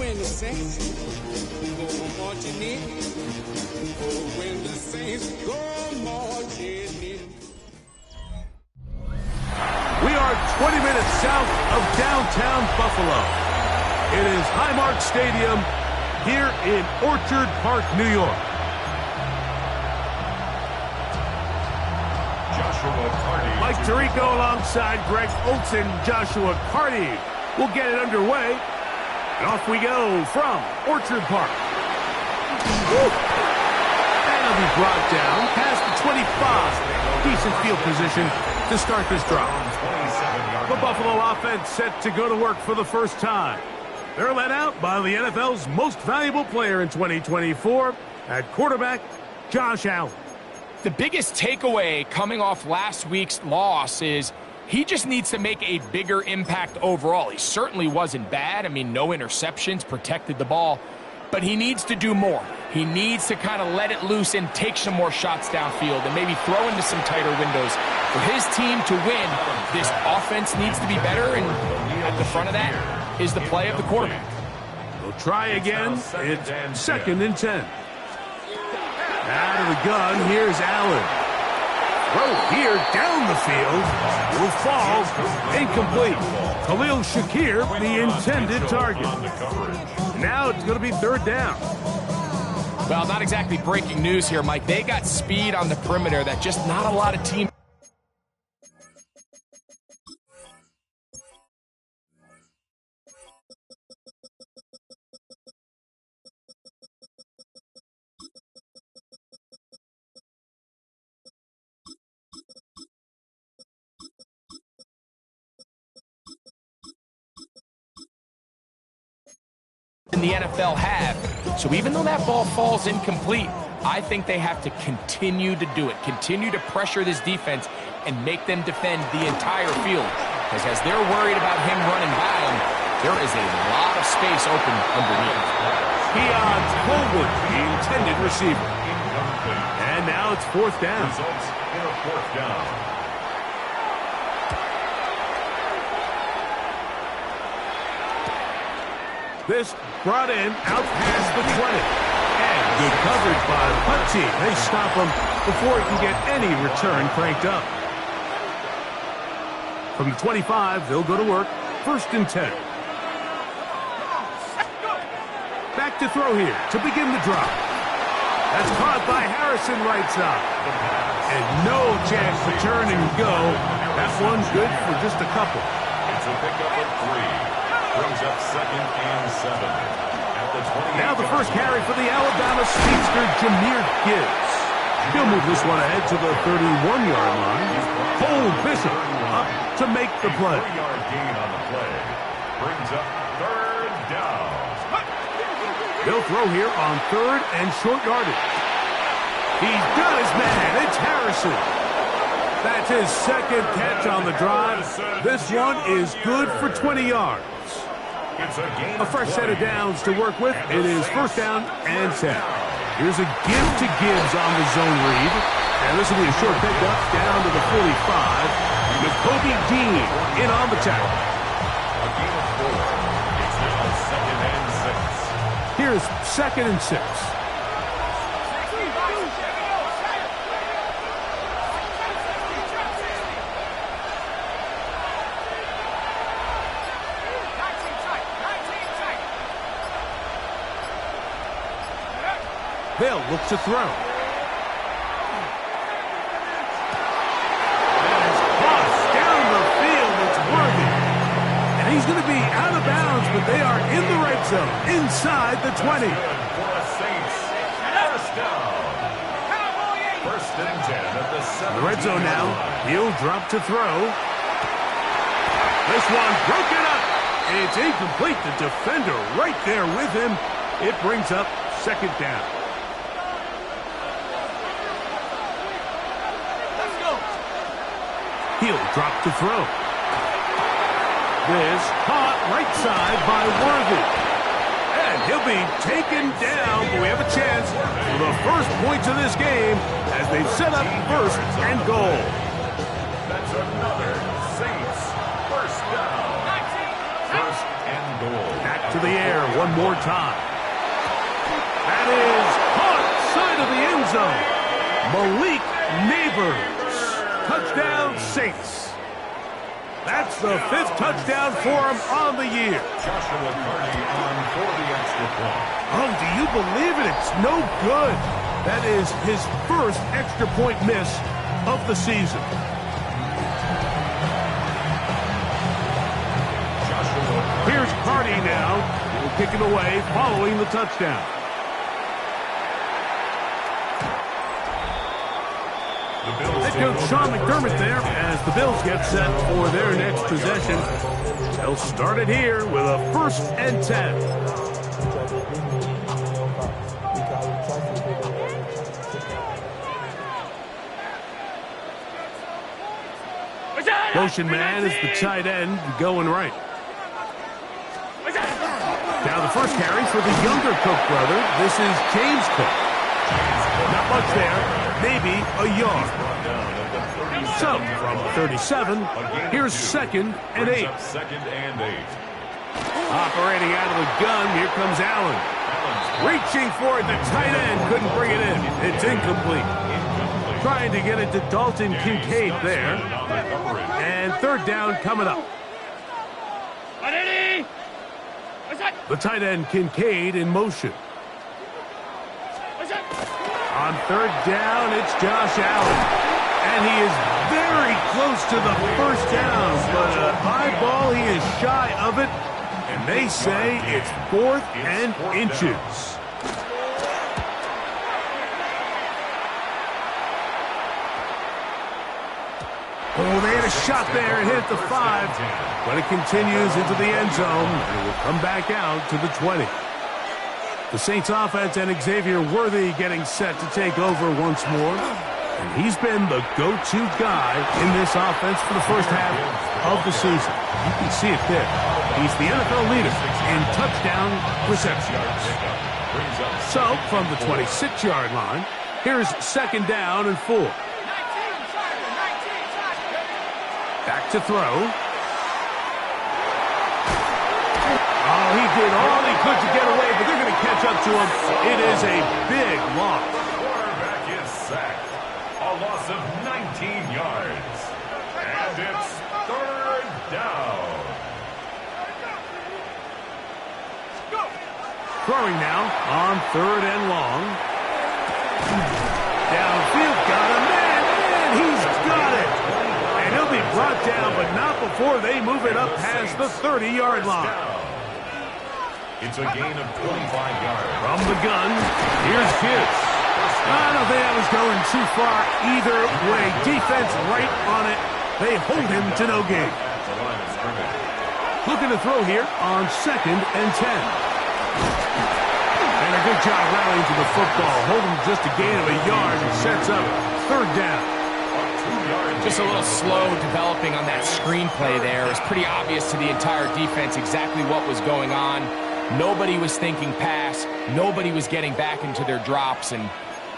when the saints go marching in. Oh, when the saints go marching in. We are 20 minutes south of downtown Buffalo. It is Highmark Stadium here in Orchard Park, New York. Mike Tirico alongside Greg Olson, Joshua Carty will get it underway. And off we go from Orchard Park. Woo! And he'll be brought down past the 25. Decent field position to start this drive. The Buffalo offense set to go to work for the first time. They're led out by the NFL's most valuable player in 2024 at quarterback, Josh Allen. The biggest takeaway coming off last week's loss is he just needs to make a bigger impact overall. He certainly wasn't bad. I mean, no interceptions, protected the ball. But he needs to do more. He needs to kind of let it loose and take some more shots downfield and maybe throw into some tighter windows. For his team to win, this offense needs to be better, and at the front of that is the play of the quarterback. We'll try again. It's 2nd and 10. Out of the gun, here's Allen. Throw here down the field. Will fall. Incomplete. Khalil Shakir, the intended target. Now it's going to be 3rd down. Well, not exactly breaking news here, Mike. They got speed on the perimeter that just not a lot of teams. In the NFL have. So even though that ball falls incomplete, I think they have to continue to do it, continue to pressure this defense and make them defend the entire field. Because as they're worried about him running by them, there is a lot of space open underneath. Keon Coleman, the intended receiver. And now it's 4th down. Results in a 4th down. This brought in out past the 20. And good coverage by the punt team. They stop him before he can get any return cranked up. From the 25, they'll go to work. 1st and 10. Back to throw here to begin the drive. That's caught by Harrison right side. And no chance to turn and go. That one's good for just a couple. It's a pickup of 3. Brings up 2nd and 7. At the 28. Now the first carry for the Alabama speedster, Jahmyr Gibbs. He'll move this one ahead to the 31-yard line. Cole Bishop up to make the play. 3-yard gain on the play. Brings up 3rd down. They'll throw here on 3rd and short yardage. He's got his man. It's Harrison. That's his 2nd catch on the drive. This one is good for 20 yards. A fresh set of downs to work with. It is 1st down and 10. Here's a give to Gibbs on the zone read. And this will be a short pickup down to the 45. With Kobe Dean in on the tackle. A gain of 4. It's now 2nd and 6. Here's 2nd and 6. They'll look to throw. Down the field, it's Worthy. And he's going to be out of bounds, but they are in the red zone, inside the 20. For the Saints. 1st down. 1st and 10 at the 7. The red zone now. He'll drop to throw. This one broken up. It's incomplete. The defender right there with him. It brings up 2nd down. He'll drop to throw. This caught right side by Worthy. And he'll be taken down, but we have a chance for the first points of this game as they've set up 1st and goal. That's another Saints 1st down. 1st and goal. Back to the air one more time. That is caught side of the end zone. Malik Neighbors. Touchdown, Saints. That's the 5th touchdown for him on the year. Joshua Carney on for the extra point. Oh, do you believe it? It's no good. That is his first extra point miss of the season. Here's Carney now. He'll kick it away following the touchdown. Head coach Sean McDermott there as the Bills get set for their next possession. They'll start it here with a 1st and 10. Motion man is the tight end going right. Now the first carry for the younger Cook brother. This is James Cook. Not much there, maybe a yard. So, from 37, here's 2nd and 8. Operating out of the gun, here comes Allen. Reaching for it, the tight end couldn't bring it in. It's incomplete. Trying to get it to Dalton Kincaid there. And 3rd down coming up. The tight end Kincaid in motion. On 3rd down, it's Josh Allen. And he is very close to the 1st down, but a high ball, he is shy of it. And they say it's 4th and inches. Oh, they had a shot there and hit the 5, but it continues into the end zone. It will come back out to the 20. The Saints offense and Xavier Worthy getting set to take over once more. And he's been the go-to guy in this offense for the first half of the season. You can see it there. He's the NFL leader in touchdown receptions. So, from the 26-yard line, here's 2nd down and 4. Back to throw. Oh, he did all he could to get away, but they're going to catch up to him. It is a big loss. Quarterback is sacked. A loss of 19 yards. And it's 3rd down. Throwing now on 3rd and long. Downfield, got a man, and he's got it. And he'll be brought down, but not before they move it up past the 30-yard line. It's a gain of 25 yards. From the gun, here's Gibbs. I don't think that was going too far either way. Defense right on it. They hold him to no gain. Looking to throw here on 2nd and 10. And a good job rallying to the football. Holding just a gain of a yard and sets up 3rd down. Just a little slow developing on that screenplay there. It was pretty obvious to the entire defense exactly what was going on. Nobody was thinking pass. Nobody was getting back into their drops, and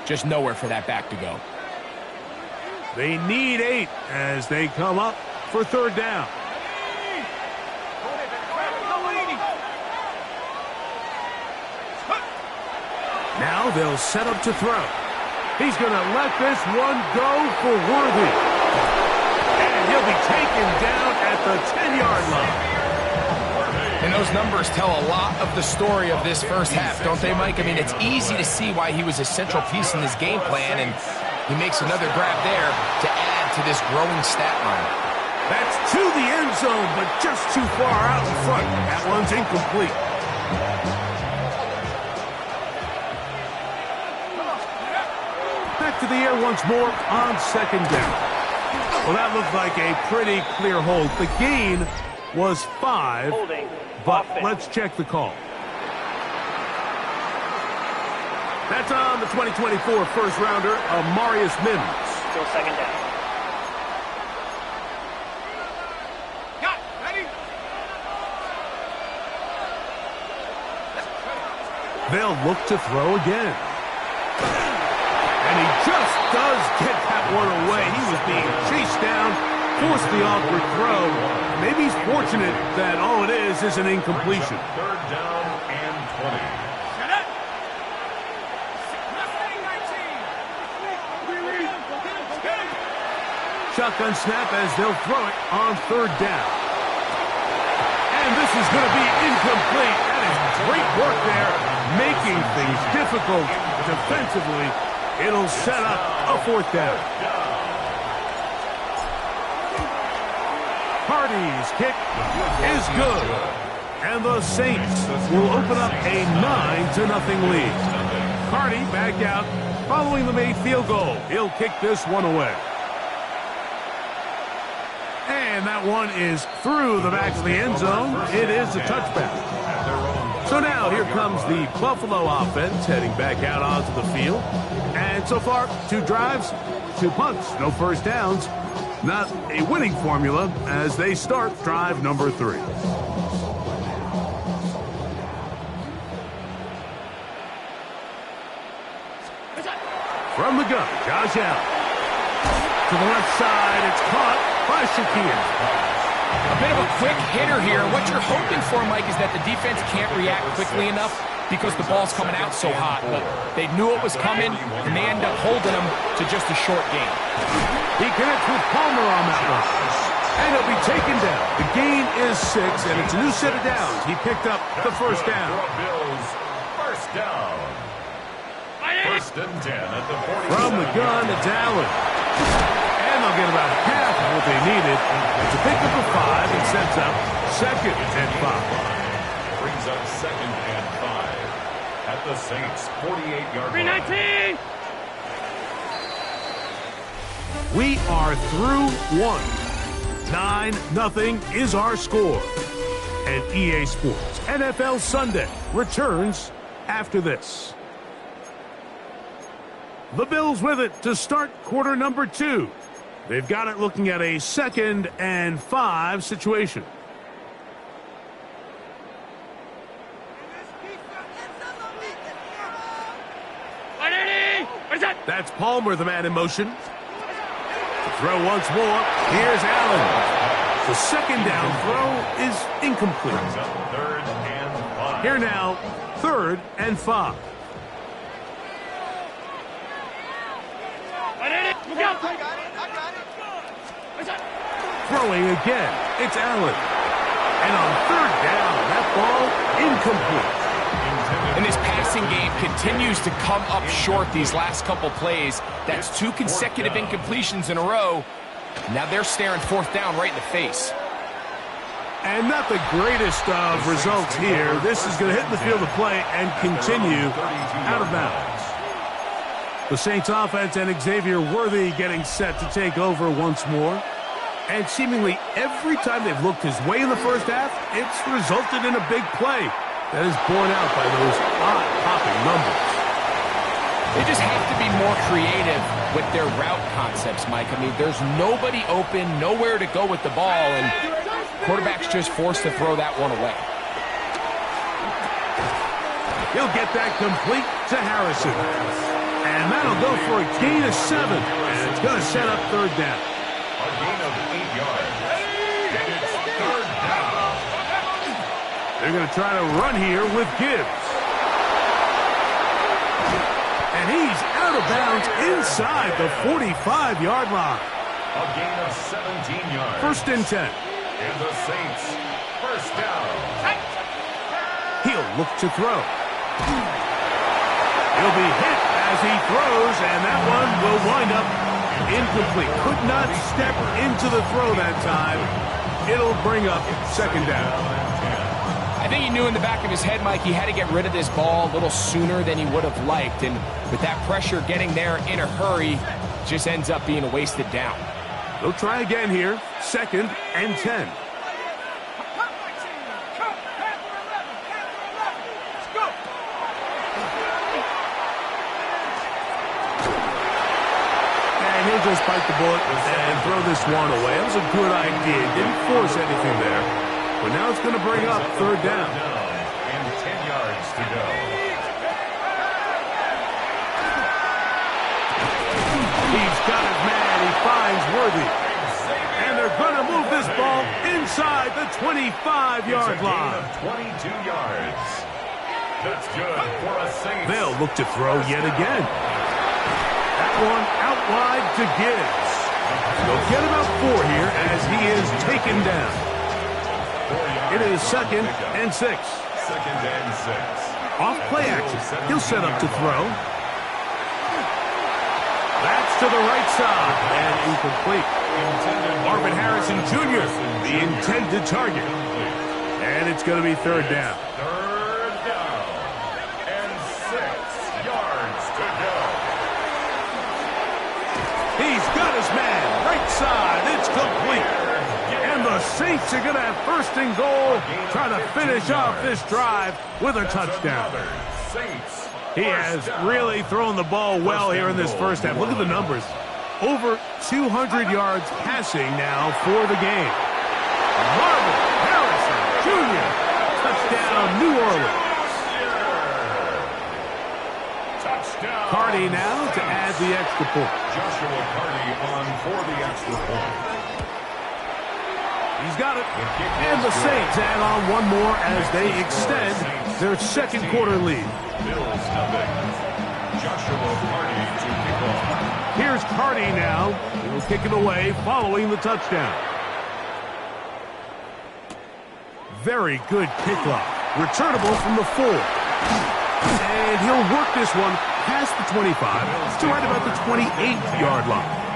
just nowhere for that back to go. They need 8 as they come up for 3rd down. Now they'll set up to throw. He's going to let this one go for Worthy. And he'll be taken down at the 10-yard line. And those numbers tell a lot of the story of this first half, don't they, Mike? I mean, it's easy to see why he was a central piece in this game plan, and he makes another grab there to add to this growing stat line. That's to the end zone, but just too far out in front. That one's incomplete. Back to the air once more on 2nd down. Well, that looked like a pretty clear hold. The gain was 5, but let's check the call. That's on the 2024 first-rounder, Amarius Mims. Still 2nd down. They'll look to throw again. And he just does get that one away. He was being chased down, forced the awkward throw. Maybe he's Unfortunate that all it is an incompletion. Third down and 20. Shotgun snap as they'll throw it on third down. And this is going to be incomplete. That is great work there, making things difficult defensively. It'll set up a fourth down. Hardy's kick is good. And the Saints will open up a 9-0 lead. Hardy back out following the made field goal. He'll kick this one away. And that one is through the back of the end zone. It is a touchback. So now here comes the Buffalo offense heading back out onto the field. And so far, 2 drives, 2 punts, no first downs. Not a winning formula as they start drive number 3. From the gun, Josh Allen. To the left side, it's caught by Shakir. A bit of a quick hitter here. What you're hoping for, Mike, is that the defense can't react quickly enough because the ball's coming out so hot. But they knew it was coming, and they end up holding them to just a short gain. He connects with Palmer on that one. And he'll be taken down. The gain is 6, and it's a new set of downs. He picked up the first down. Bills, first down. First and 10 at the 40. From the gun, it's Allen. And they'll get about half of what they needed to pick up a 5 and sets up second and 5. Brings up second and 5 at the Saints' 48-yard line. 319! We are through 1. 9-0 is our score. And EA Sports NFL Sunday returns after this. The Bills with it to start quarter number 2. They've got it looking at a 2nd and 5 situation. That's Palmer, the man in motion. To throw once more. Here's Allen. The second down throw is incomplete. Third and 5. Here now, 3rd and 5. Throwing again, it's Allen. And on 3rd down, that ball incomplete. And this passing game continues to come up short these last couple plays. That's 2 consecutive incompletions in a row. Now they're staring 4th down right in the face. And not the greatest of results here. This is going to hit the field of play and continue out of bounds. The Saints offense and Xavier Worthy getting set to take over once more. And seemingly every time they've looked his way in the first half, it's resulted in a big play. That is borne out by those eye-popping numbers. They just have to be more creative with their route concepts, Mike. I mean, there's nobody open, nowhere to go with the ball, and quarterback's just forced to throw that one away. He'll get that complete to Harrison. And that'll go for a gain of 7. And it's going to set up 3rd down. A gain of 8 yards. And it's 3rd down. They're going to try to run here with Gibbs. And he's out of bounds inside the 45-yard line. A gain of 17 yards. 1st and 10. And the Saints, first down. He'll look to throw. He'll be hit as he throws, and that one will wind up incomplete. Could not step into the throw that time. It'll bring up 2nd down. I think he knew in the back of his head, Mike, he had to get rid of this ball a little sooner than he would have liked. And with that pressure getting there in a hurry, just ends up being a wasted down. They'll try again here. 2nd and 10. He'll just bite the bullet and throw this one away. That was a good idea. Didn't force anything there. But now it's going to bring up 3rd down. And 10 yards to go. He's got his man. He finds Worthy. And they're going to move this ball inside the 25-yard line. 22 yards. That's good for a Saints. They'll look to throw yet again. That one out wide to Gibbs. They'll get about 4 here as he is taken down. It is 2nd and 6. 2nd and 6. Off play action. He'll set up to throw. That's to the right side and incomplete. Marvin Harrison Jr., the intended target. And it's going to be 3rd down. 3rd down and 6 yards to go. He's got his man. Right side. It's complete. And the Saints are going to have 1st and goal, trying to finish off this drive with a touchdown. He has really thrown the ball well here in this first half. Look at the numbers. Over 200 yards passing now for the game. Marvin Harrison Jr. Touchdown, New Orleans. Touchdown. Cardi now to add the extra point. Joshua Cardi on for the extra point. He's got it. And the Saints add on one more as they extend their 2nd quarter lead. Bills nothing. Joshua Cardi to kick off. Here's Cardi now. He'll kick it away following the touchdown. Very good kickoff. Returnable from the 4. And he'll work this one past the 25 to right about the 28-yard line.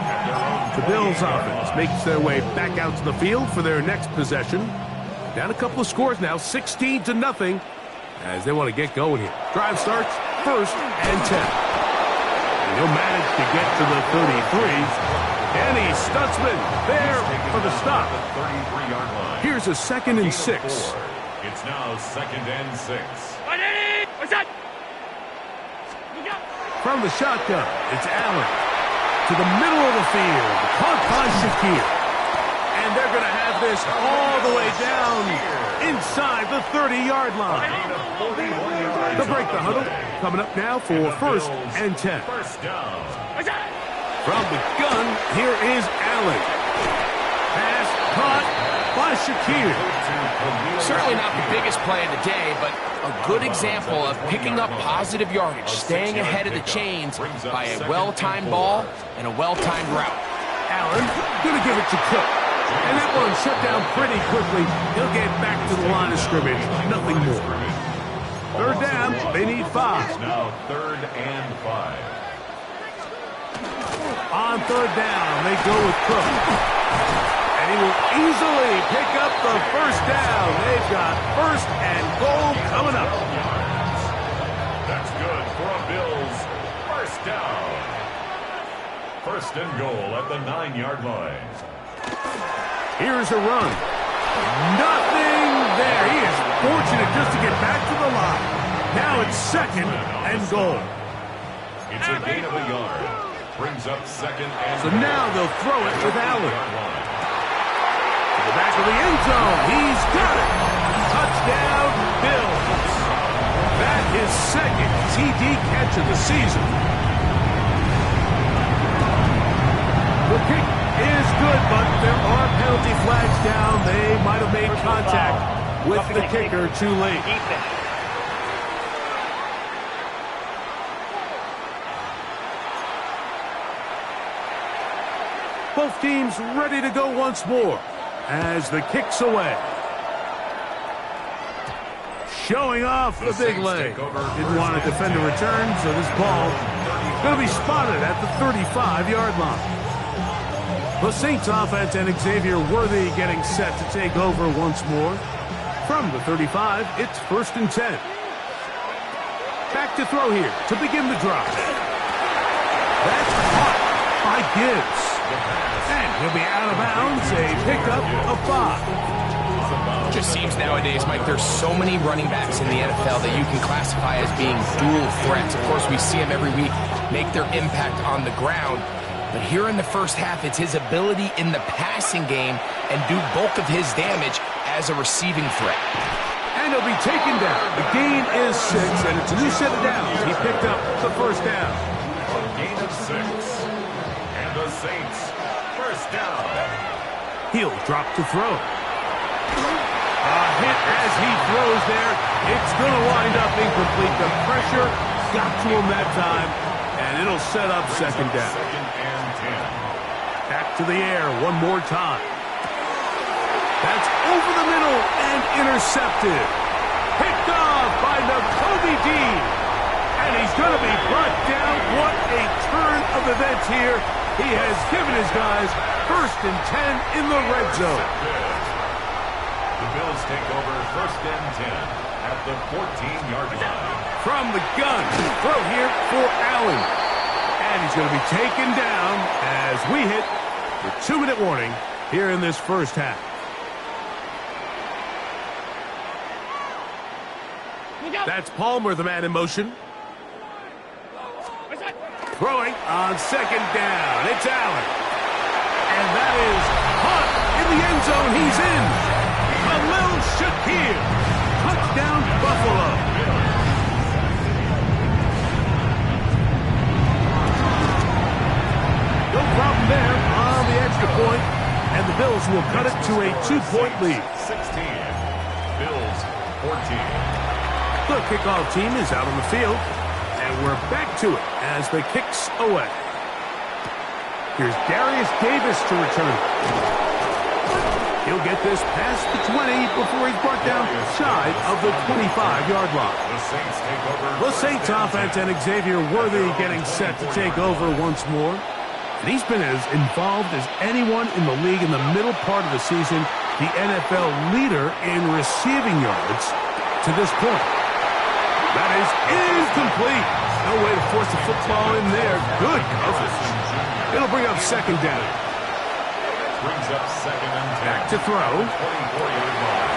The Bills offense makes their way back out to the field for their next possession. Down a couple of scores now, 16-0, as they want to get going here. Drive starts 1st and 10. And he'll manage to get to the 33. Danny Stutzman there for the stop. 33-yard line. Here's a 2nd and 6. It's now 2nd and 6. From the shotgun, it's Allen. To the middle of the field, caught by Shakir. And they're going to have this all the way down inside the 30-yard line. They'll break the huddle. Coming up now for 1st and 10. First down. From the gun, here is Allen. Pass caught by Shakir. Certainly not the biggest play of the day, but a good example of picking up positive yardage, staying ahead of the chains by a well-timed ball and a well-timed route. Allen going to give it to Cook. And that one shut down pretty quickly. He'll get back to the line of scrimmage. Nothing more. 3rd down. They need 5. Now 3rd and 5. On 3rd down, they go with Cook. And he will easily pick up the 1st down. They've got 1st and goal coming up. That's good for a Bills 1st down. 1st and goal at the 9-yard line. Here's a run. Nothing there. He is fortunate just to get back to the line. Now it's 2nd and goal. It's a gain of a yard. Brings up 2nd and So now they'll throw it with Allen. To the back of the end zone. He's got it. Touchdown, Bills. That is 2nd TD catch of the season. The kick is good, but there are penalty flags down. They might have made contact with the kicker too late. Both teams ready to go once more as the kick's away. Showing off the big leg. Didn't want to defend a return, so this ball going to be spotted at the 35-yard line. The Saints offense and Xavier Worthy getting set to take over once more. From the 35, it's 1st and 10. Back to throw here to begin the drive. That's caught by Gibbs. And he'll be out of bounds, a pickup of 5. It just seems nowadays, Mike, there's so many running backs in the NFL that you can classify as being dual threats. Of course, we see them every week make their impact on the ground. But here in the first half, it's his ability in the passing game and do bulk of his damage as a receiving threat. And he'll be taken down. The gain is 6, and it's a new set of downs. He picked up the 1st down. A gain of 6. And the Saints, 1st down. He'll drop to throw. A hit as he throws there. It's going to wind up incomplete. The pressure got to him that time, and it'll set up second down. Second and 10. Back to the air one more time. That's over the middle and intercepted. Picked off by Nakobe Dean. And he's going to be brought down. What a turn of events here. He has given his guys 1st and 10 in the red zone. The Bills take over 1st and 10 at the 14-yard line. From the gun, throw here for Allen. And he's going to be taken down as we hit the 2-minute warning here in this first half. That's Palmer, the man in motion. Throwing on 2nd down. It's Allen. And that is caught in the end zone. He's in. Khalil Shakir. Touchdown, Buffalo. No problem there on the extra point. And the Bills will cut it to a 2-point lead. 16. Bills 14. The kickoff team is out on the field, and we're back to it as the kicks away. Here's Darius Davis to return. He'll get this past the 20 before he's brought down shy of the 25-yard line. The Saints take over. The Saints offense and Xavier Worthy getting set to take over once more. And he's been as involved as anyone in the league in the middle part of the season, the NFL leader in receiving yards to this point. That is incomplete. No way to force the football in there. Good coverage. It'll bring up 2nd down. Brings up 2nd and 10. Back to throw. 24-yard line.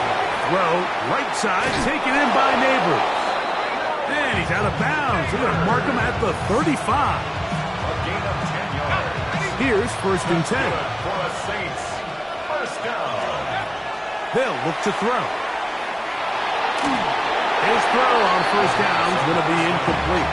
Throw, right side, taken in by Neighbors. And he's out of bounds. They're going to mark him at the 35. A gain of 10 yards. Here's 1st and 10. Good for the Saints. 1st down. They'll look to throw. His throw on 1st down is going to be incomplete.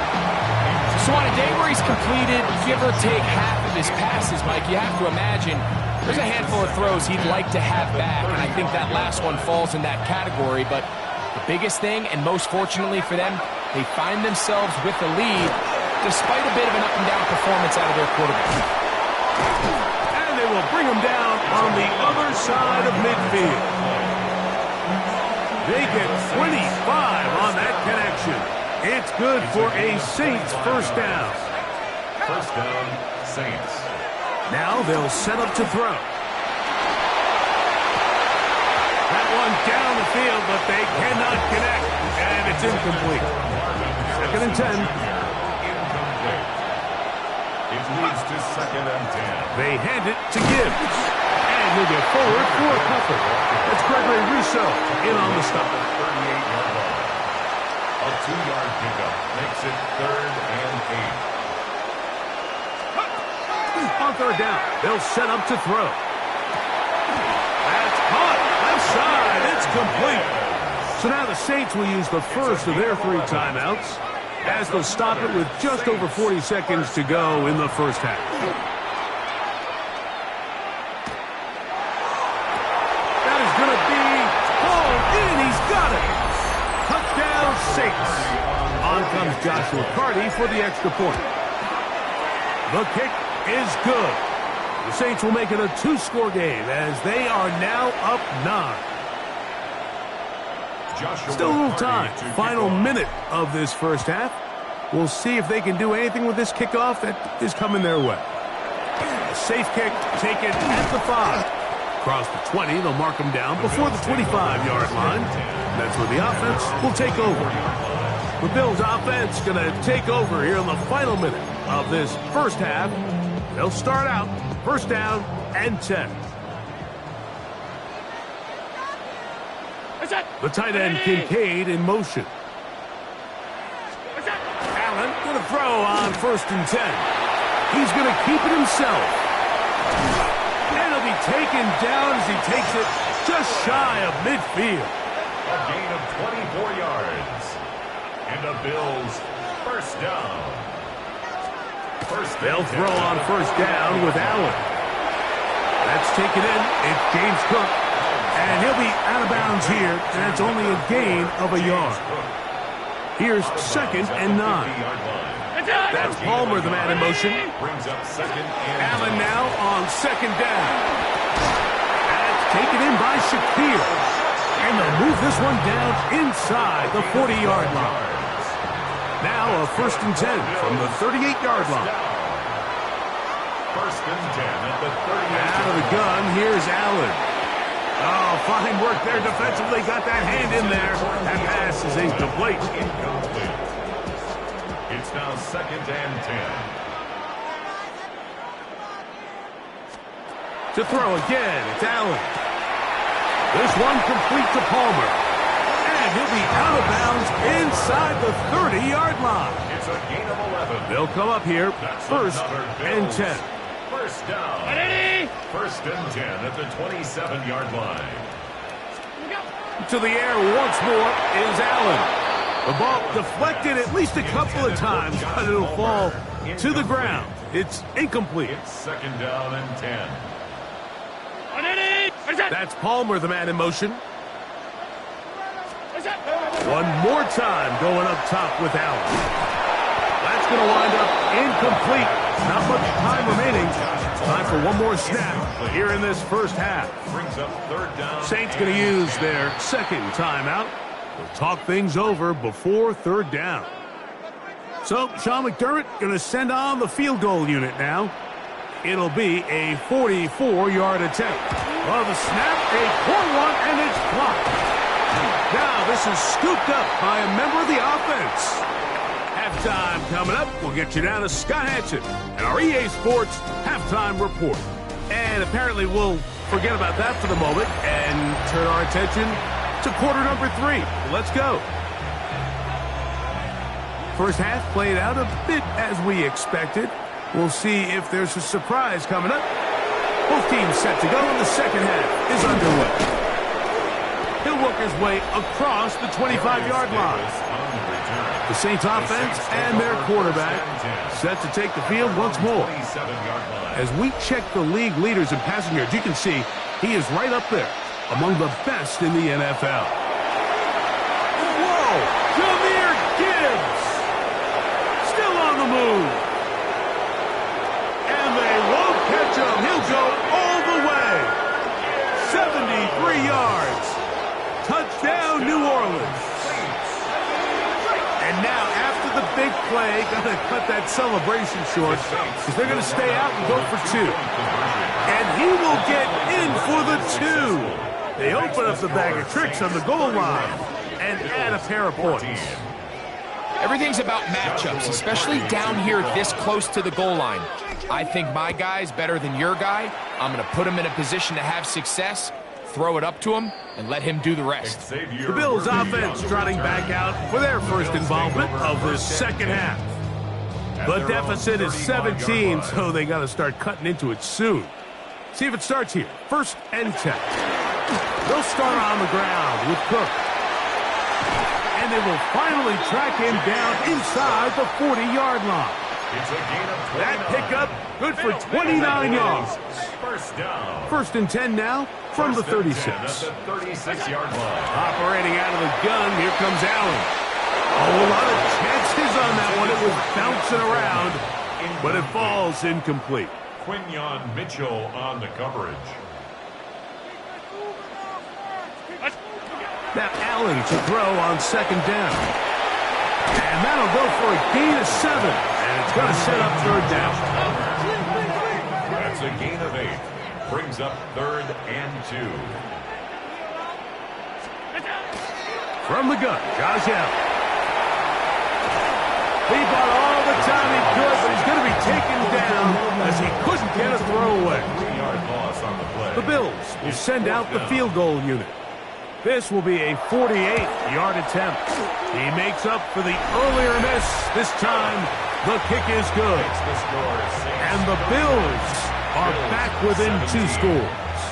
So on a day where he's completed, give or take half of his passes, Mike, you have to imagine there's a handful of throws he'd like to have back, and I think that last one falls in that category. But the biggest thing, and most fortunately for them, they find themselves with the lead despite a bit of an up-and-down performance out of their quarterback. And they will bring him down on the other side of midfield. They get 25 on that connection. It's good for a Saints 1st down. 1st down, Saints. Now they'll set up to throw. That one down the field, but they cannot connect, and it's incomplete. 2nd and 10. Incomplete. It leads to 2nd and 10. They hand it to Gibbs. And he'll get forward for a couple. That's Gregory Rousseau in on the stop. 38-yard line. A 2-yard pickup makes it 3rd and 8. On 3rd down, they'll set up to throw. That's caught. Left side. It's complete. So now the Saints will use the first of their 3 timeouts as they'll stop it with just over 40 seconds to go in the first half. That is going to be hauled in. He's got it. Touchdown, Saints. On comes Joshua Carty for the extra point. The kick is good. The Saints will make it a 2-score game as they are now up 9. Still a little time. Final minute of this first half. We'll see if they can do anything with this kickoff that is coming their way. A safe kick taken at the 5. Across the 20, they'll mark them down before the 25-yard line. That's where the offense will take over. The Bills offense going to take over here in the final minute of this first half. They'll start out 1st down and 10. The tight end Kincaid in motion. Allen going to throw on 1st and 10. He's going to keep it himself. And he'll be taken down as he takes it just shy of midfield. A gain of 24 yards. And the Bills 1st down. They'll throw on 1st down with Allen. That's taken in. It's James Cook. And he'll be out of bounds here, and it's only a gain of a yard. Here's 2nd and 9. That's Palmer, the man in motion. Brings up 2nd and Allen now on 2nd down. That's taken in by Shakir. And they'll move this one down inside the 40-yard line. Now a 1st and 10 from the 38-yard line. 1st and 10 at the 38. Out of the gun, here's Allen. Oh, fine work there defensively. Got that hand in there. That pass is incomplete. It's now 2nd and 10. To throw again, it's Allen. This one complete to Palmer. And he'll be out of bounds inside the 30-yard line. It's a gain of 11. They'll come up here, That's 1st and 10. 1st down. 1st and 10 at the 27-yard line. To the air once more is Allen. The ball deflected at least a couple of times, but it'll fall to the ground. It's incomplete. It's 2nd down and 10. That's Palmer, the man in motion. One more time going up top with Allen. That's going to wind up incomplete. Not much time remaining. Time for one more snap here in this first half. Brings up 3rd down. Saints going to use their 2nd timeout. We'll talk things over before 3rd down. So, Sean McDermott going to send on the field goal unit now. It'll be a 44-yard attempt. Well, the snap, a poor one, and it's blocked. Now, this is scooped up by a member of the offense. Halftime coming up. We'll get you down to Scott Hansen and our EA Sports Halftime Report. And apparently we'll forget about that for the moment and turn our attention to quarter number 3. Let's go. First half played out a bit as we expected. We'll see if there's a surprise coming up. Both teams set to go, and the second half is underway. He'll work his way across the 25-yard line. The Saints offense and their quarterback set to take the field once more. As we check the league leaders in passing yards, you can see he is right up there among the best in the NFL. Whoa! Jahmyr Gibbs! Still on the move. And they won't catch him. He'll go all the way. 73 yards. Touchdown, New Orleans. And now, after the big play, going to cut that celebration short because they're going to stay out and go for 2. And he will get in for the 2. They open up the bag of tricks on the goal line and add a pair of points. Everything's about matchups, especially down here this close to the goal line. I think my guy's better than your guy. I'm going to put him in a position to have success, throw it up to him, and let him do the rest. The Bills offense trotting back out for their first involvement of the second half. The deficit is 17, so they got to start cutting into it soon. See if it starts here. 1st and 10. They'll start on the ground with Cook. And they will finally track him down inside the 40-yard line. That pickup good for 29 yards. 1st and 10 now from the 36. Operating out of the gun, here comes Allen. Oh, a lot of chances on that one. It was bouncing around, but it falls incomplete. Quinyon Mitchell on the coverage. Now Allen to throw on 2nd down. And that'll go for a gain of 7. And it's going to set up 3rd down. That's a gain of 8. Brings up 3rd and 2. From the gun, Josh Allen. He bought all the time he could, but he's going to be taken down as he couldn't get a throw away. 3-yard loss on the play. The Bills will send out the field goal unit. This will be a 48-yard attempt. He makes up for the earlier miss. This time, the kick is good. And the Bills are back within 2 scores.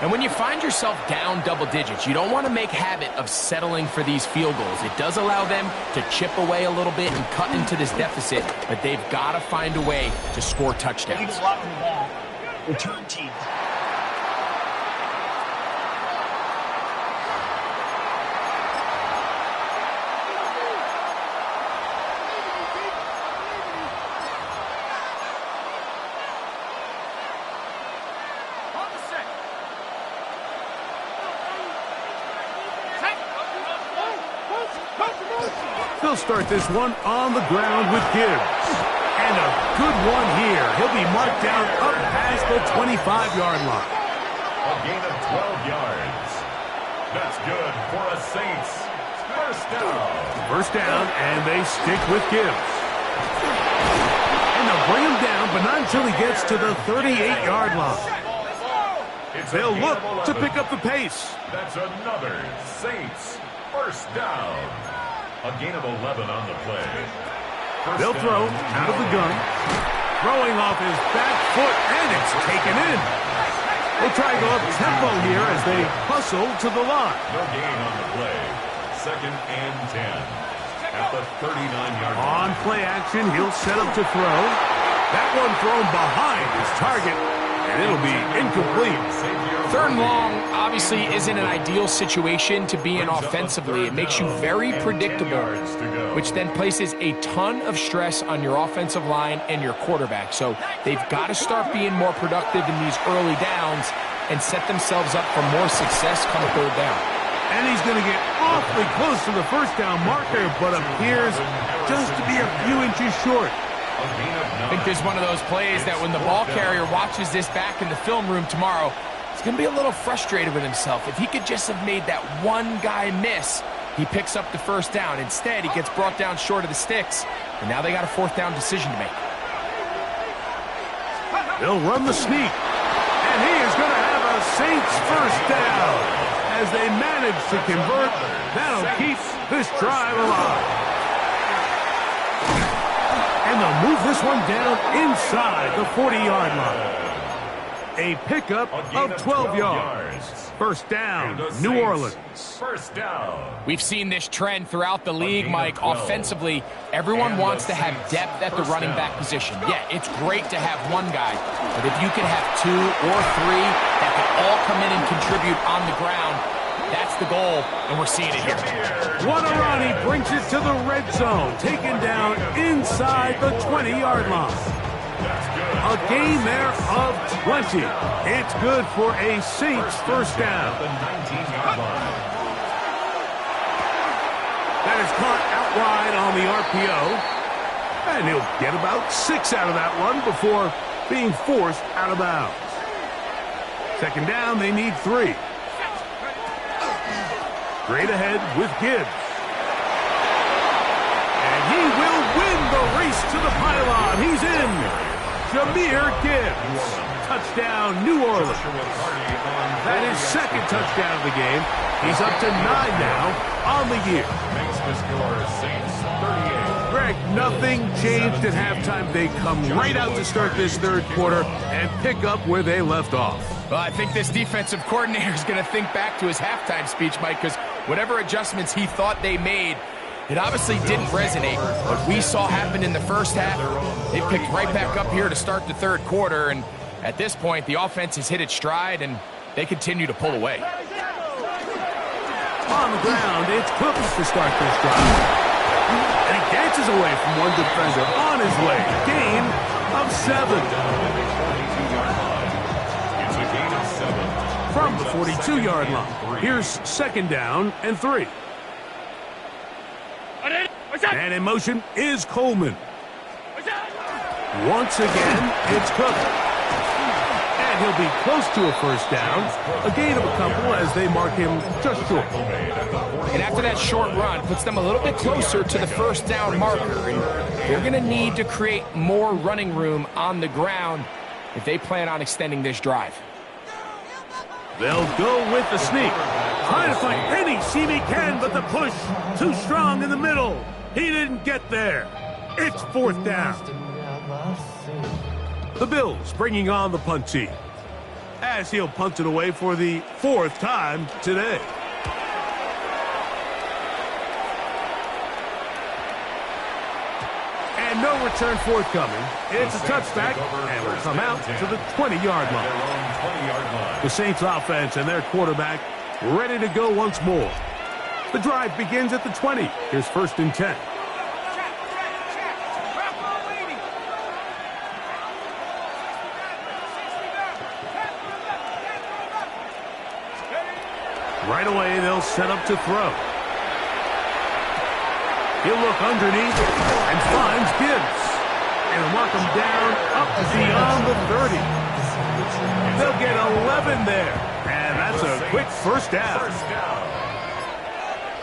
And when you find yourself down double digits, you don't want to make habit of settling for these field goals. It does allow them to chip away a little bit and cut into this deficit, but they've got to find a way to score touchdowns. return team. They'll start this one on the ground with Gibbs. And a good one here. He'll be marked down up past the 25-yard line. A gain of 12 yards. That's good for a Saints first down. First down, and they stick with Gibbs. And they'll bring him down, but not until he gets to the 38-yard line. They'll look to pick up the pace. That's another Saints first down. A gain of 11 on the play. They'll throw out of the gun. Throwing off his back foot, and it's taken in. They'll try to go up tempo here as they hustle to the line. No gain on the play. Second and 10. At the 39-yard line. On play action, he'll set up to throw. That one thrown behind his target, and it'll be incomplete. Third and long obviously isn't an ideal situation to be in offensively. It makes you very predictable, which then places a ton of stress on your offensive line and your quarterback. So they've got to start being more productive in these early downs and set themselves up for more success come third down. And he's going to get awfully close to the first down marker, but appears just to be a few inches short. I think there's one of those plays that when the ball carrier watches this back in the film room tomorrow, he's going to be a little frustrated with himself. If he could just have made that one guy miss, he picks up the first down. Instead, he gets brought down short of the sticks, and now they got a fourth down decision to make. They'll run the sneak, and he is going to have a Saints first down. As they manage to convert, that'll keep this drive alive. And they'll move this one down inside the 40-yard line. A pickup of 12 yards. First down, New Orleans. First down. We've seen this trend throughout the league, Mike. Offensively, everyone wants to have depth at the running back position. Yeah, it's great to have one guy, but if you can have two or three that can all come in and contribute on the ground, that's the goal, and we're seeing it here. What a run. He brings it to the red zone, taken down inside the 20-yard line. A gain there of 20. It's good for a Saints first down. The 19-yard line. That is caught out wide on the RPO. And he'll get about 6 out of that one before being forced out of bounds. Second down, they need 3. Straight ahead with Gibbs. And he will win the race to the pylon. He's in. Jahmyr Gibbs. Touchdown, New Orleans. That is second touchdown of the game. He's up to 9 now on the year. Makes the score Saints 38. Greg, nothing changed at halftime. They come right out to start this third quarter and pick up where they left off. Well, I think this defensive coordinator is going to think back to his halftime speech, Mike, because whatever adjustments he thought they made, it obviously didn't resonate. What we saw happen in the first half, they picked right back up here to start the third quarter, and at this point, the offense has hit its stride, and they continue to pull away. On the ground, it's Cooks to start this drive. And he dances away from one defender on his way. Gain of 7. From the 42-yard line. Here's second down and 3. And in motion is Coleman. Once again, it's Cook. And he'll be close to a first down. A gain of a couple as they mark him just short. And after that short run, puts them a little bit closer to the first down marker. And they're going to need to create more running room on the ground if they plan on extending this drive. They'll go with the sneak. Trying to find any seam he can, but the push too strong in the middle. He didn't get there. It's fourth down. The Bills bringing on the punt team, as he'll punt it away for the 4th time today. And And no return forthcoming. It's a touchback, and will come out to the 20-yard line. The Saints offense and their quarterback ready to go once more. The drive begins at the 20. Here's 1st and 10. Right away, they'll set up to throw. He'll look underneath and finds Gibbs. And mark him down up beyond the 30. They'll get 11 there. And that's a quick first down.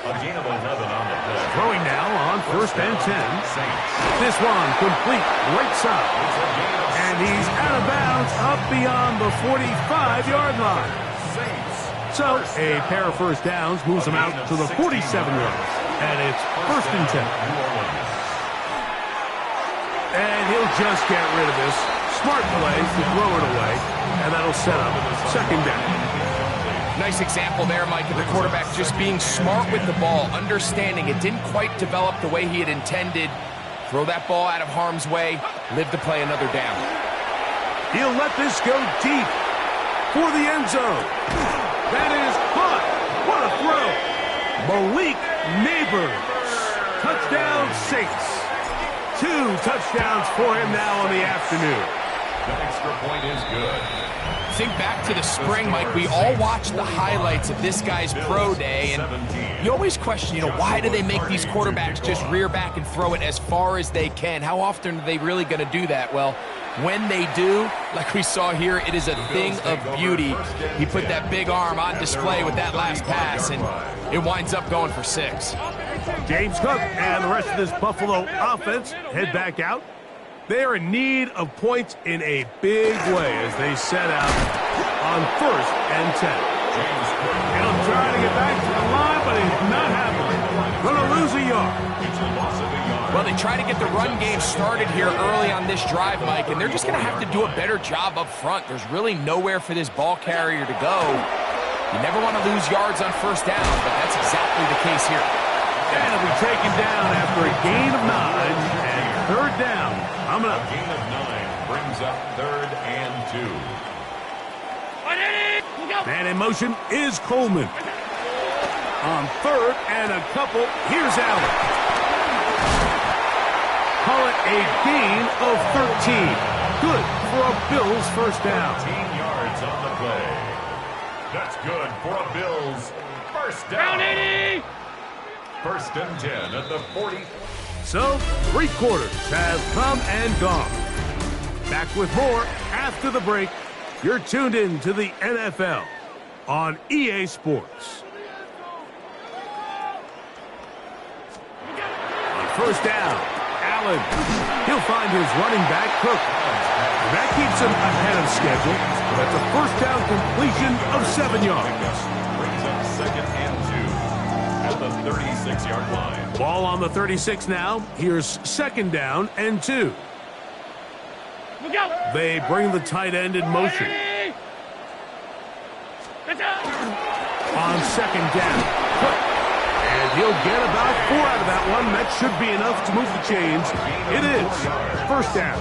A gain of 11 on the play. Throwing now on 1st and 10. This one complete right side. And he's out of bounds up beyond the 45-yard line. So a pair of first downs moves him out to the 47-yard. And it's 1st and 10. And he'll just get rid of this. Smart play to throw it away. And that'll set up 2nd down. Nice example there, Mike, of the quarterback just being smart with the ball, understanding it didn't quite develop the way he had intended. Throw that ball out of harm's way, live to play another down. He'll let this go deep for the end zone. That is caught. What a throw. Malik Neighbors. Touchdown Saints. 2 touchdowns for him now on the afternoon. The extra point is good. Think back to the spring, Mike. We all watched the highlights of this guy's pro day, and you always question, why do they make these quarterbacks just rear back and throw it as far as they can? How often are they really going to do that? Well, when they do, like we saw here, it is a thing of beauty. He put that big arm on display with that last pass, and it winds up going for 6. James Cook and the rest of this Buffalo offense head back out. They are in need of points in a big way as they set out on 1st and 10. And I'm trying to get back to the line, but it's not happening. Going to lose a yard. Well, they try to get the run game started here early on this drive, Mike, and they're just going to have to do a better job up front. There's really nowhere for this ball carrier to go. You never want to lose yards on 1st down, but that's exactly the case here. And it'll be taken down after a gain of 9 and 3rd down. A gain of 9 brings up 3rd and 2. Man in motion is Coleman. On 3rd and a couple, here's Allen. Call it a gain of 13. Good for a Bills 1st down. 13 yards on the play. That's good for a Bills 1st down. 1st and 10 at the 40. So, 3 quarters have come and gone. Back with more after the break. You're tuned in to the NFL on EA Sports. On 1st down, Allen. He'll find his running back, Cook. And that keeps him ahead of schedule. That's a 1st down completion of 7 yards. Brings up 2nd and 2 at the 36-yard line. Ball on the 36 now. Here's 2nd down and 2. They bring the tight end in motion. On 2nd down. And he'll get about 4 out of that one. That should be enough to move the chains. It is 1st down.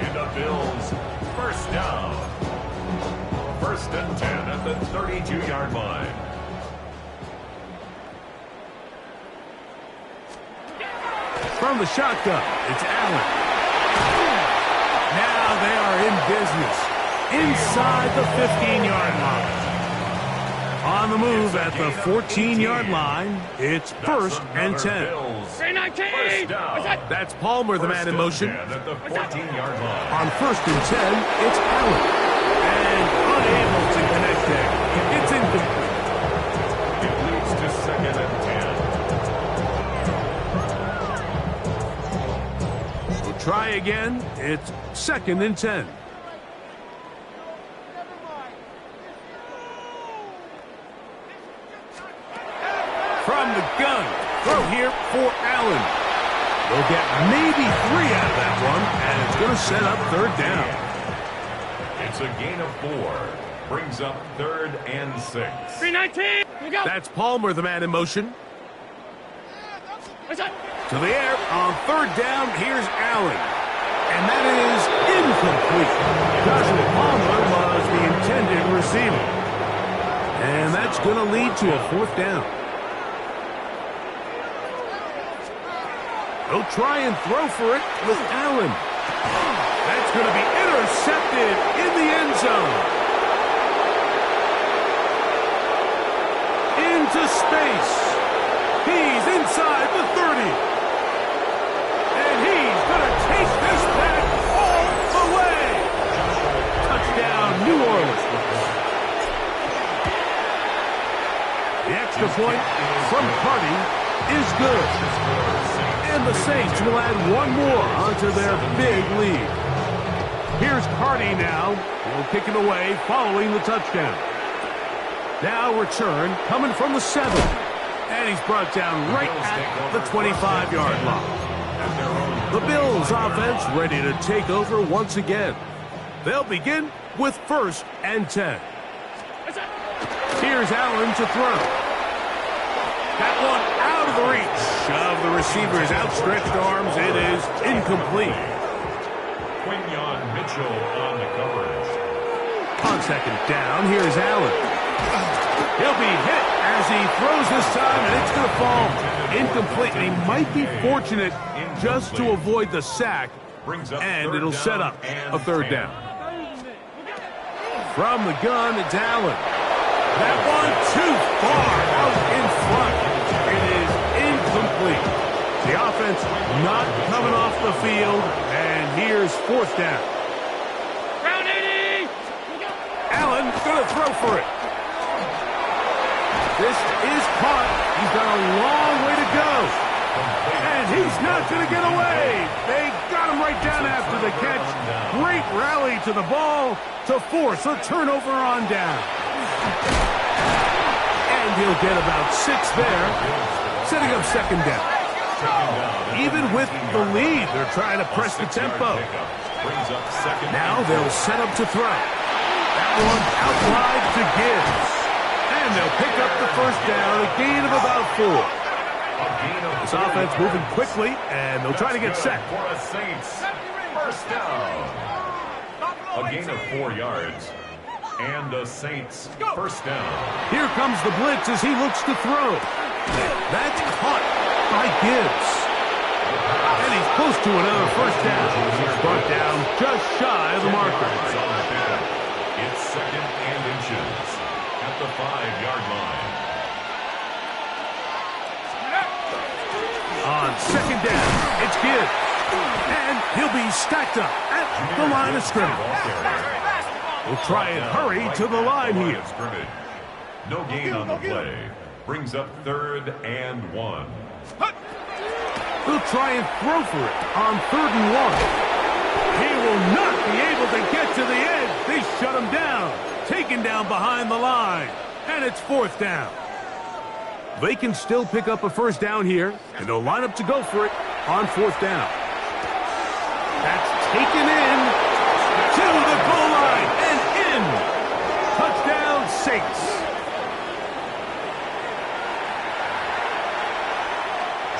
In the Bills, 1st down. 1st and 10 at the 32-yard line. From the shotgun, it's Allen. Now they are in business. Inside the 15-yard line. On the move at the 14-yard line, it's 1st and 10. That's Palmer, the man in motion. At the 14-yard line. On 1st and 10, it's Allen. And unable to connect there. It's incomplete. It leads to 2nd and 10. We'll try again. It's 2nd and 10. From the gun, throw here for Allen. They'll get maybe 3 out of that one, and it's going to set up 3rd down. It's a gain of 4. Brings up 3rd and 6. 319. That's Palmer, the man in motion. To the air on third down. Here's Allen. And that is incomplete. Joshua Palmer was the intended receiver. And that's going to lead to a fourth down. He'll try and throw for it with Allen. That's going to be intercepted in the end zone. Into space. He's inside the 30. And he's going to take this back all the way. Touchdown, New Orleans. The extra point from Carty is good. And the Saints will add one more onto their big lead. Here's Carty now. He'll kick it away following the touchdown. Now return coming from the 7. And he's brought down right at the 25-yard line. The Bills offense ready to take over once again. They'll begin with 1st and 10. Here's Allen to throw. That one out of the reach of the receiver's outstretched arms. It is incomplete. Quinyon Mitchell on the coverage. On second down, here's Allen. He'll be hit as he throws this time, and it's going to fall incomplete. And he might be fortunate just to avoid the sack, and it'll set up a third down. From the gun, it's Allen. That one too far out in front. It is incomplete. The offense not coming off the field, and here's fourth down. Round 80! Allen going to throw for it. This is caught. He's got a long way to go. And he's not going to get away. They got him right down after the catch. Great rally to the ball to force a turnover on down. And he'll get about 6 there, setting up second down. Even with the lead, they're trying to press the tempo. Now they'll set up to throw. That one out wide to Gibbs. And they'll pick up the first down, a gain of about 4. This offense moving quickly, and they'll try to get set. For a Saints first down. A gain of 4 yards. And the Saints first down. Here comes the blitz as he looks to throw. That's caught by Gibbs. And he's close to another first down. He's brought down just shy of the marker. It's 2nd and inches at the 5-yard line. On second down, it's Gibbs. And he'll be stacked up at the line of scrimmage. We'll try and hurry to the line here. No gain on the play. Brings up 3rd and 1. He'll try and throw for it on 3rd and 1. He will not be able to get to the edge. They shut him down. Taken down behind the line. And it's 4th down. They can still pick up a first down here, and they'll line up to go for it on 4th down. That's taken in to the goal line and in. Touchdown, Saints.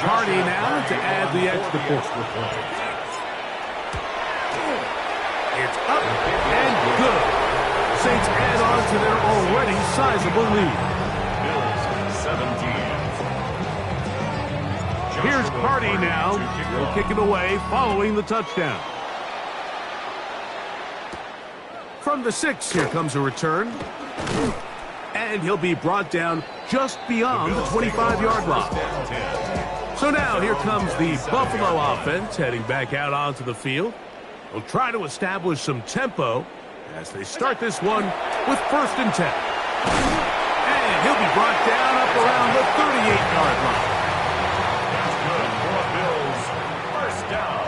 Carty now to add the extra point. It's up and good. Saints add on to their already sizable lead. Here's Carty now. He'll kick it away following the touchdown. From the 6, here comes a return. And he'll be brought down just beyond the 25-yard line. So now here comes the Buffalo offense heading back out onto the field. They'll try to establish some tempo as they start this one with 1st and 10. And he'll be brought down up around the 38-yard line. That's good for the Bills. First down.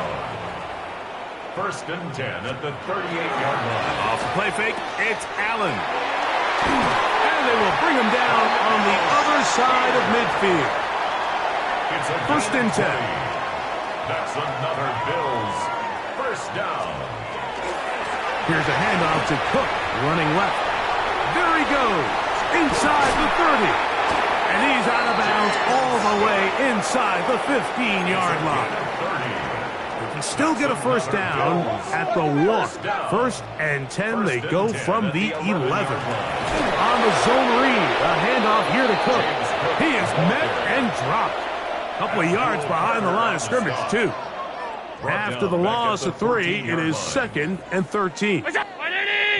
1st and 10 at the 38-yard line. Off the play fake, it's Allen. And they will bring him down on the other side of midfield. It's a 1st and 10. That's another Bills first down. Here's a handoff to Cook, running left. There he goes, inside the 30. And he's out of bounds downs all the way inside the 15-yard line. They can still get a first down at the 1. First and 10, they go from the 11. On the zone read, a handoff here to Cook. He is met and dropped. A couple of yards behind the line of scrimmage, too. After the loss of 3, it is 2nd and 13.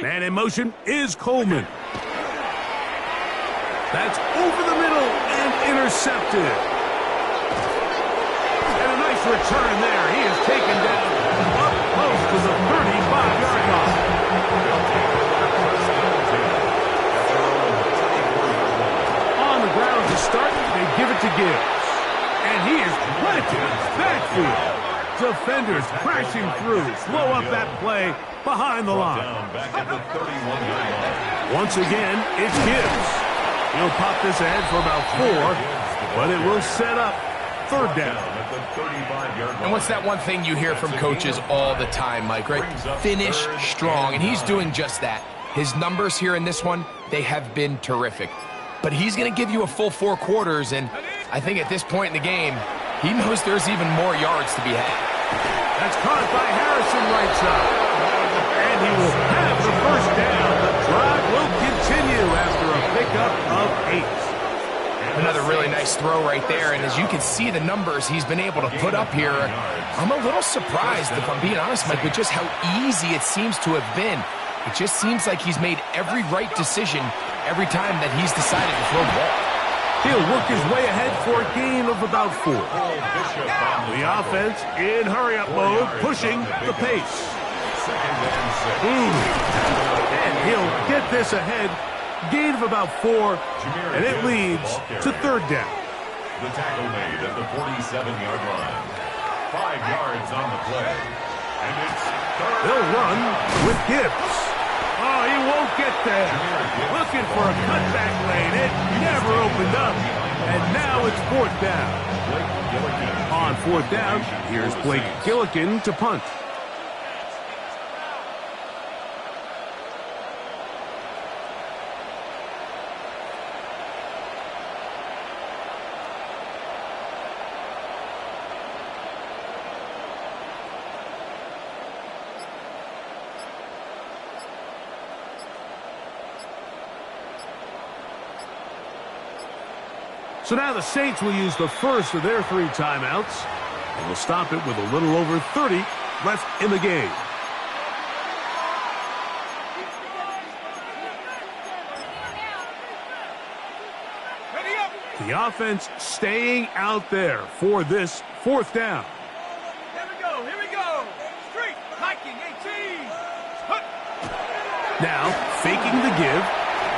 Man in motion is Coleman. That's over the middle and intercepted. And a nice return there. He is taken down up close to the 35-yard line. On the ground to start, they give it to Gibbs. And he is planted in the backfield. Defenders crashing through, slow up that play behind the line. Once again, it's Gibbs. He'll pop this ahead for about 4, but it will set up 3rd down. And what's that one thing you hear from coaches all the time, Mike, right? Finish strong, and he's doing just that. His numbers here in this one, they have been terrific. But he's going to give you a full 4 quarters, and I think at this point in the game, he knows there's even more yards to be had. That's caught by Harrison right side. And he will have the first down. The drive will continue after a pickup of 8. Another really nice throw right there, and as you can see the numbers he's been able to put up here, I'm a little surprised, if I'm being honest, Mike, with just how easy it seems to have been. It just seems like he's made every right decision every time that he's decided to throw the ball. He'll work his way ahead for a gain of about 4. The offense in hurry-up mode, pushing the pace. And he'll get this ahead. Gain of about 4, and it leads to 3rd down. The tackle made at the 47-yard line. 5 yards on the play. And it's 3rd. They'll run with Gibbs. Oh, he won't get there. Looking for a cutback lane. It never opened up. And now it's 4th down. On 4th down, here's Blake Gillikin to punt. So now the Saints will use the first of their 3 timeouts, and will stop it with a little over 30 left in the game. The offense staying out there for this 4th down. Here we go. Street, hiking, 18. Now, faking the give.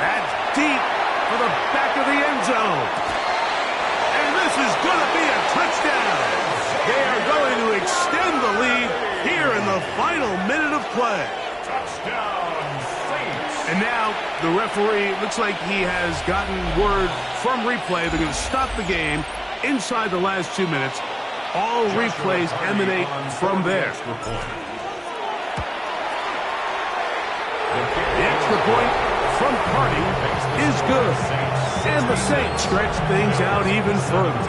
That's deep for the back of the end zone. This is going to be a touchdown. They are going to extend the lead here in the final minute of play. Touchdown, Saints. And now the referee looks like he has gotten word from replay. They're going to stop the game inside the last 2 minutes. All replays emanate from there. The extra point from Carty is good. And the Saints stretch things out even further.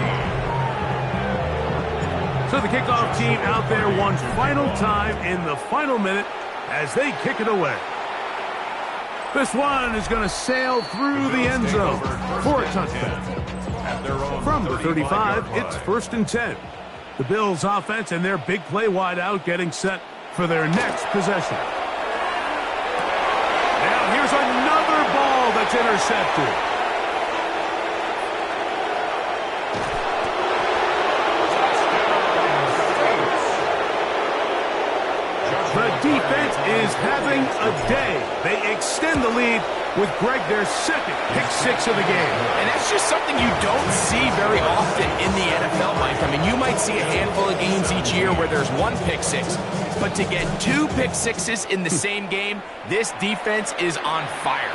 So the kickoff team out there one final time in the final minute as they kick it away. This one is going to sail through the end zone for a touchdown. From the 35, it's 1st and 10. The Bills offense and their big play wideout getting set for their next possession. Now here's another ball that's intercepted. The defense is having a day. They extend the lead with Greg their 2nd pick-6 of the game. And that's just something you don't see very often in the NFL, Mike. I mean, you might see a handful of games each year where there's 1 pick-6. But to get 2 pick-6s in the same game, this defense is on fire.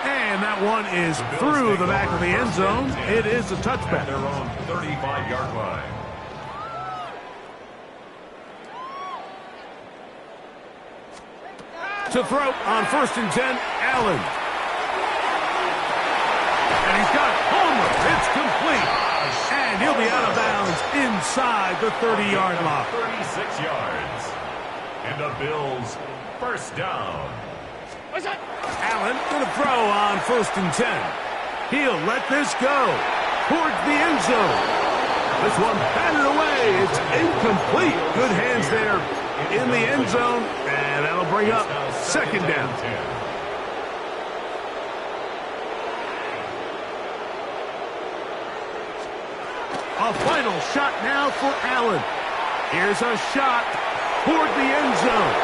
And that one is through the back of the end zone. It is a touchback. Their own 35-yard line. To throw on 1st and 10, Allen. And he's got Homer. It's complete. He'll be out of bounds inside the 30-yard line. 36 yards. And the Bills first down. Allen going to throw on 1st and 10. He'll let this go towards the end zone. This one batted away. It's incomplete. Good hands there in the end zone, and that'll bring up 2nd down. A final shot now for Allen. Here's a shot toward the end zone.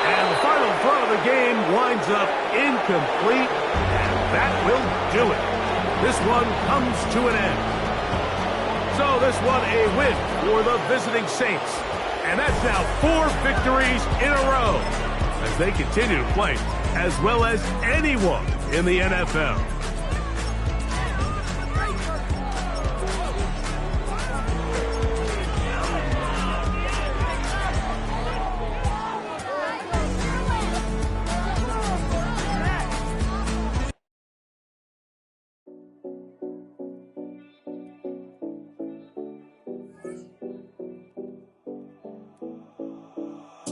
And the final throw of the game winds up incomplete, and that will do it. This one comes to an end. So this one a win for the visiting Saints. And that's now 4 victories in a row as they continue to play as well as anyone in the NFL.